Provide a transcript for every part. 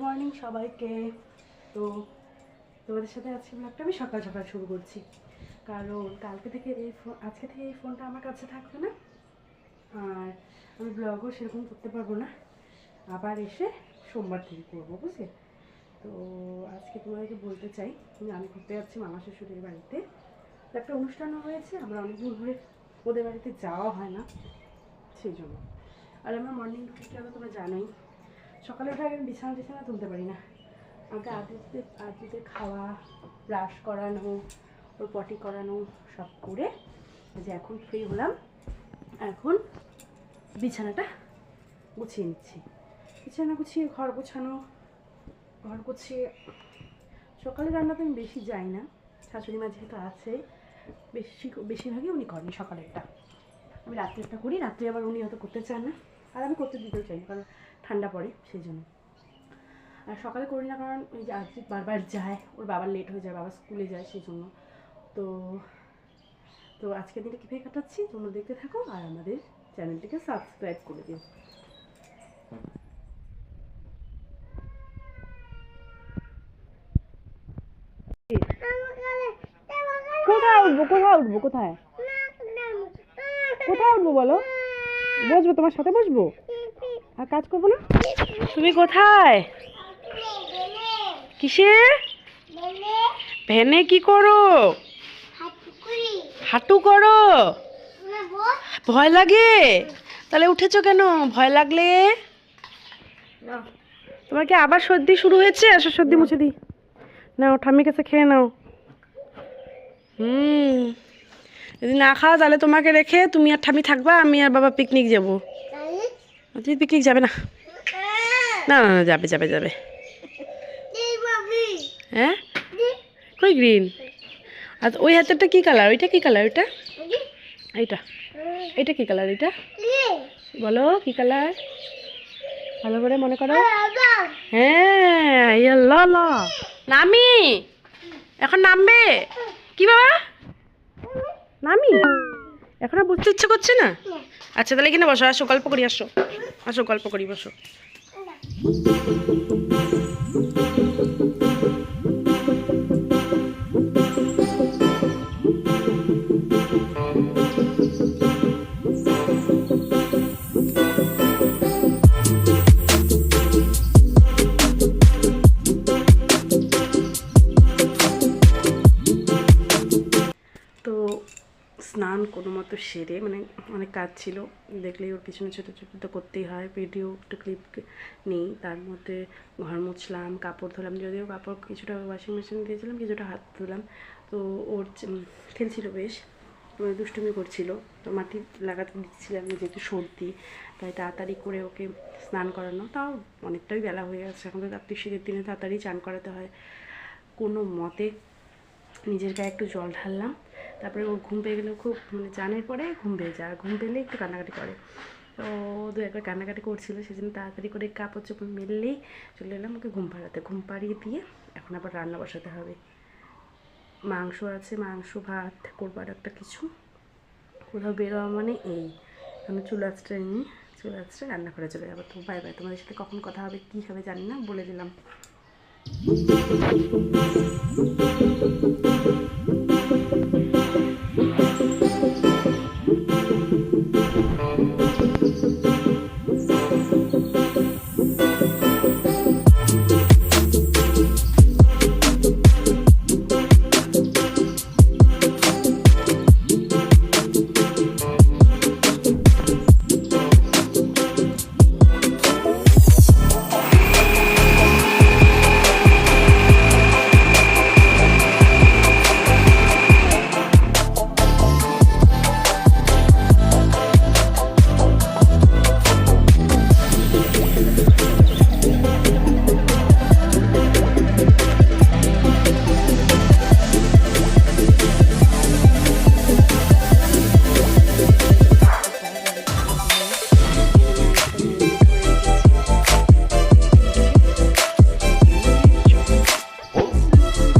Morning সবাইকে। তো তোমাদের সাথে আজকে ব্লগটা আমি সকাল সকাল শুরু করছি, কারণ আজকে থেকে এই ফোনটা আমার কাছে থাকবে না, আর আমি ব্লগও সেরকম করতে পারবো না, আবার এসে সোমবার থেকে করবো, বুঝলে? তো আজকে তোমাদেরকে বলতে চাই আমি ঘুরতে যাচ্ছি মামা শ্বশুরের বাড়িতে। তো একটা অনুষ্ঠানও হয়েছে, আমরা অনেকদিন ধরে ওদের বাড়িতে যাওয়া হয় না, সেই জন্য। আর আমার মর্নিং রুটিনটা তোমরা জানোই, সকালে উঠে আগে বিছানা তুলতে পারি না, আগে আদিতে খাওয়া, ব্রাশ করানো, ওর পটি করানো সব করে যে এখন ফ্রি হলাম, এখন বিছানাটা গুছিয়ে নিচ্ছি। বিছানা গুছিয়ে ঘর গুছিয়ে সকালে রান্নাতে আমি বেশি যাই না, শাশুড়ি মা যেহেতু আছে বেশিরভাগই উনি করেন সকালেরটা, আমি রাত্রেরটা করি। রাত্রে আবার উনি হয়তো করতে চান না, আর আমি করতে দিতেও চাই না, কারণ ঠান্ডা পড়ে সেই জন্য। আর সকালে করি না কারণ ওই যে আজকে বারবার যায়, ওর বাবার লেট হয়ে যায়, বাবা স্কুলে যায় সেই জন্য। তো আজকের দিনটা কীভাবে কাটাচ্ছি তোমরা দেখতে থাকো, আর আমাদের চ্যানেলটিকে সাবস্ক্রাইব করে দিও। কোথায় উঠবো বলো? বসবো, তোমার সাথে বসবো, আর কাজ করবো না? তুমি কোথায়? কিসে? ভ্যানে কি করো? হাঁটু করো? ভয় লাগে? তাহলে উঠেছো কেন ভয় লাগলে? তোমার কি আবার সর্দি শুরু হয়েছে? আসো সর্দি মুছে দিই, নাও ঠাম্মির কাছে খেয়ে নাও। যদি না খাও তাহলে তোমাকে রেখে তুমি আর ঠাম্মি থাকবা, আমি আর বাবা পিকনিক যাবো। তুমি পিকনিক যাবে না? না না না, যাবে যাবে যাবে। হ্যাঁ, কই গ্রিন? আর ওই হাতেরটা কি কালার? ওইটা কি কালার? ওইটা এইটা কি কালার? এটা বলো কি কালার, ভালো করে মনে করো। হ্যাঁ, ল নামি, এখন নামবে কি বাবা? নামি এখন আর বুঝতে ইচ্ছে করছে না? আচ্ছা তাহলে এখানে বসো, আসো গল্প করি, আসো গল্প করি, বসো। স্নান কোনো মতো সেরে, মানে অনেক কাজ ছিল, দেখলেই ওর পিছনে ছোটো ছোটো তো করতেই হয়, ভিডিও একটু ক্লিপ নেই, তার মধ্যে ঘর মুছলাম, কাপড় ধুলাম, যদিও কাপড় কিছুটা ওয়াশিং মেশিন দিয়েছিলাম, কিছুটা হাত ধুলাম। তো ওর খেলছিল বেশ, দুষ্টুমি করছিল, তো মাটি লাগাতে দিচ্ছিলাম, যেহেতু সর্দি তাই তাড়াতাড়ি করে ওকে স্নান করানো, তাও অনেকটাই বেলা হয়ে গেছে, এখন তো রাত্রি শীতের দিনে তাড়াতাড়ি চান করাতে হয়। কোনো মতে নিজের গায়ে একটু জল ঢাললাম, তারপরে ওর ঘুম পেয়ে গেলেও খুব, মানে চানের পরে ঘুম পেয়ে যায়, ঘুম পেলে একটু কান্নাকাটি করে, তো দু একবার কান্নাকাটি করছিল, সেজন্য তাড়াতাড়ি করে কাপড় চোপড় মেললেই চলে এলাম ওকে ঘুম পাড়াতে। ঘুম পাড়িয়ে দিয়ে এখন আবার রান্না বসাতে হবে, মাংস আছে, মাংস ভাত করবো, আর একটা কিছু কোথাও বেরোয়া মানে এই আমি চুল আঁচড়ে রান্না করে চলে যাবো। তো বাই বাই, তোমাদের সাথে কখন কথা হবে কী হবে জানি না, বলে দিলাম।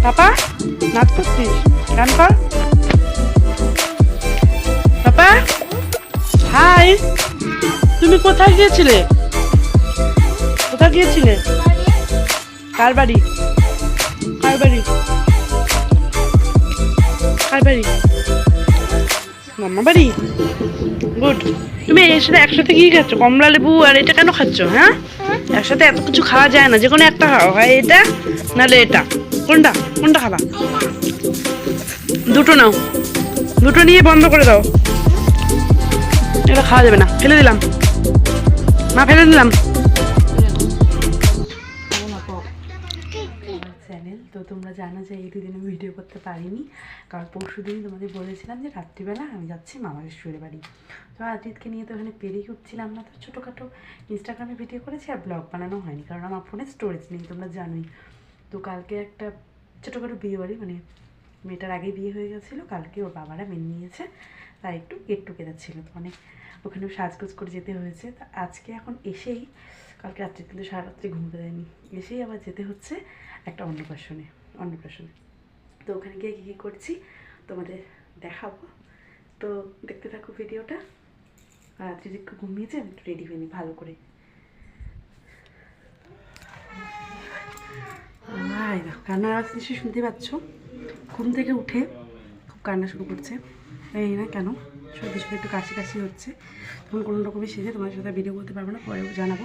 পাপা নাচ করছিস, গান কর। পাপা হাই, তুমি কোথায় গিয়েছিলে? কার বাড়ি? কার বাড়ি? কার বাড়ি? মামা বাড়ি। গুড। তুমি এর সাথে একসাথে কি খাচ্ছ? কমলা লেবু আর এটা কেন খাচ্ছ? হ্যাঁ, একসাথে এত কিছু খাওয়া যায় না, যে কোনো একটা খাও, হয় এটা নাহলে এটা। কোনটা কোনটা খাবা? দুটো নাও, দুটো নিয়ে বন্ধ করে দাও। এটা খাওয়া যাবে না, ফেলে দিলাম মা, ফেলে দিলাম। চ্যানেল তো তোমরা জানো যে এই দুদিন আমি ভিডিও করতে পারিনি, কারণ পরশু দিন তোমাদের বলেছিলাম যে রাত্রিবেলা আমি যাচ্ছি মামার শ্বশুরের বাড়ি। তো আদিতকে নিয়ে তো ওখানে পেরেই উঠছিলাম না, তো ছোটোখাটো ইনস্টাগ্রামে ভিডিও করেছি, আর ব্লগ বানানো হয়নি কারণ আমার ফোনে স্টোরেজ নেই, তোমরা জানোই। তো কালকে একটা ছোটোখাটো বিয়ে বাড়ি, মানে মেয়েটার আগে বিয়ে হয়ে গেছিলো, কালকে ওর বাবারা মেনে নিয়েছে, তাই একটু গেট টুগেদার ছিল, তো অনেক ওখানেও সাজগোজ করে যেতে হয়েছে। তা আজকে এখন এসেই, কালকে রাত্রে কিন্তু সারা রাত্রি ঘুমতে দেয়নি, এসেই আবার যেতে হচ্ছে একটা অন্নপ্রাশনে। তো ওখানে গিয়ে কী কী করছি তোমাদের দেখাবো, তো দেখতে থাকো ভিডিওটা। আর রাত্রি একটু ঘুমিয়েছে, আমি একটু রেডি হয়ে নিই ভালো করে। কান্নার আওয়াজ নিশ্চয়ই শুনতে পাচ্ছ, ঘুম থেকে উঠে খুব কান্না শুরু করছে, এই না কেন সত্যি সত্যি একটু কাশি কাশি হচ্ছে, তখন কোনো রকমই সেজে তোমার সাথে ভিডিও করতে পারবো না, পরেও জানাবো।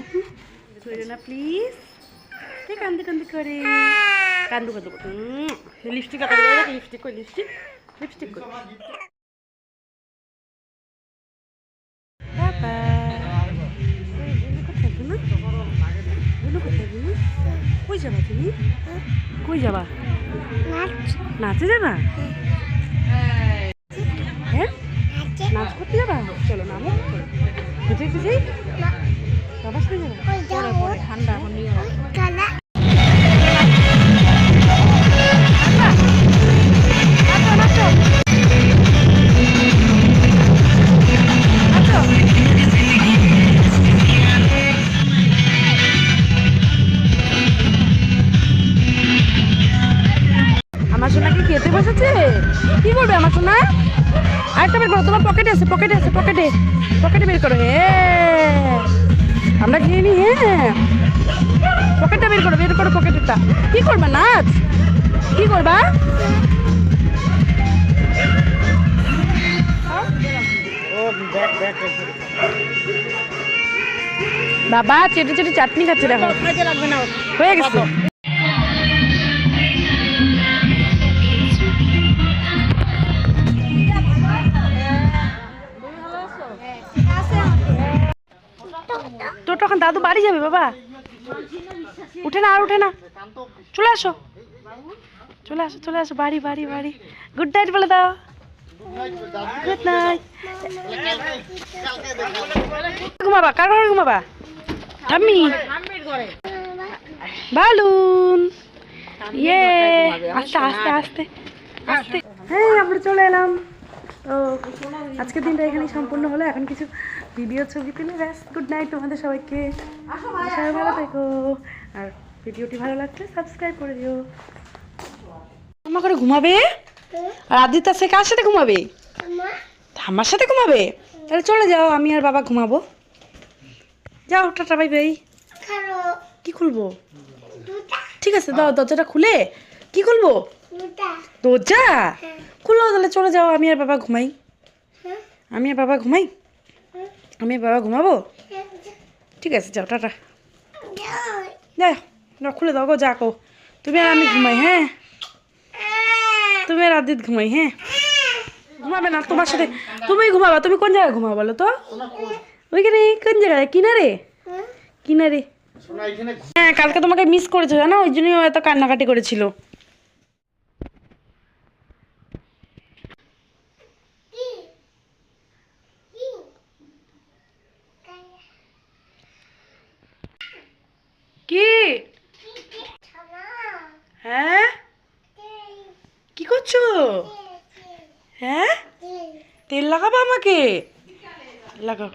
না প্লিজ, কান্দি কান্দি করে কান্দু কান্দু লিপস্টিক লিপস্টিক কই লিপস্টিক লিপস্টিক কই কই যাবা তুমি? কই যাবা? নাচে যাবা? হ্যাঁ, নাচ করতে যাবা? চলো নামো, বুঝে বুঝি বাবার সাথে যাবো, ঠান্ডা এখন নিয়ে খেতে বসেছে। কি করবে আমার সোনা? আরেকটা বের করো, তোমার পকেটে আছে, পকেটে আছে, পকেটে পকেটে বের করো। হ্যাঁ, আমরা খেয়ে নি। হ্যাঁ, পকেটটা বের করো, বের করো পকেটেরটা। কি করবা? নাচ? কি করবা? বাবা চেটে চেটে চাটনি খাচ্ছে, দেখো হয়ে গেছে। তো তখন দাদু বাড়ি যাবে বাবা, উঠে না আর উঠে না, চলে আসো চলে আসো চলে আসো, বাড়ি বাড়ি বাড়ি। গুড নাইট বলে দাও, গুড নাইট। ঘুমাবা? কার ঘরে ঘুমাবা? ঠাম্মি বালুন, ইয়ে আস্তে আস্তে আস্তে আস্তে। হ্যাঁ, আমরা চলে এলাম। তো আজকের দিনটা এখানেই সম্পূর্ণ হলো, এখন কিছু ভিডিও ছবি তুলে ব্যাস। গুড নাইট তোমাদের সবাইকে, সবাই ভালো থেকো, আর ভিডিওটি ভালো লাগলে সাবস্ক্রাইব করে দিও। আমার করে ঘুমাবে, আর আদিত্য সে কার সাথে ঘুমাবে? আমার সাথে ঘুমাবে? তাহলে চলে যাও, আমি আর বাবা ঘুমাবো। যাও, টাটা বাই বাই। কি খুলবো? ঠিক আছে, দাও দরজাটা খুলে। কি খুলবো? দরজা খুললো, তাহলে চলে যাও, আমি আর বাবা ঘুমাই। আমি আর বাবা ঘুমাই, আমি আর বাবা ঘুমাবো। ঠিক আছে, যাও, টাটা। যাও, খুলে দাও গো, যাকো তুমি আর আমি ঘুমাই। হ্যাঁ, তুমি আর আদিত ঘুমাই। হ্যাঁ, ঘুমাবে না তোমার সাথে, তুমি ঘুমাবা। তুমি কোন জায়গায় ঘুমাবো বলো তো? ওইখানে। কোন জায়গায়? কিনারে? কিনারে। হ্যাঁ, কালকে তোমাকে মিস করেছো জানো, ওই জন্যই এত কান্নাকাটি করেছিল। কি? হ্যাঁ, কি করছো? হ্যাঁ, তেল লাগাবো আমাকে? লাগাও,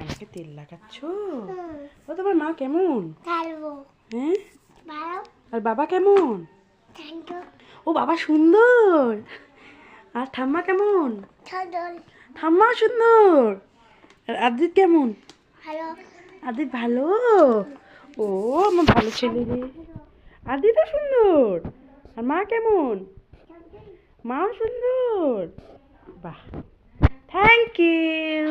আমাকে তেল লাগাচ্ছ? ও তোমার মা কেমন? হ্যাঁ, আর বাবা কেমন? ও বাবা সুন্দর। আর ঠাম্মা কেমন? ঠাম্মা সুন্দর। আর আদিত কেমন? আদিত ভালো। ও আমার ভালো ছেলে রে, আর দিদা সুন্দর, আর মা কেমন? মাও সুন্দর। বাহ, থ্যাংক ইউ।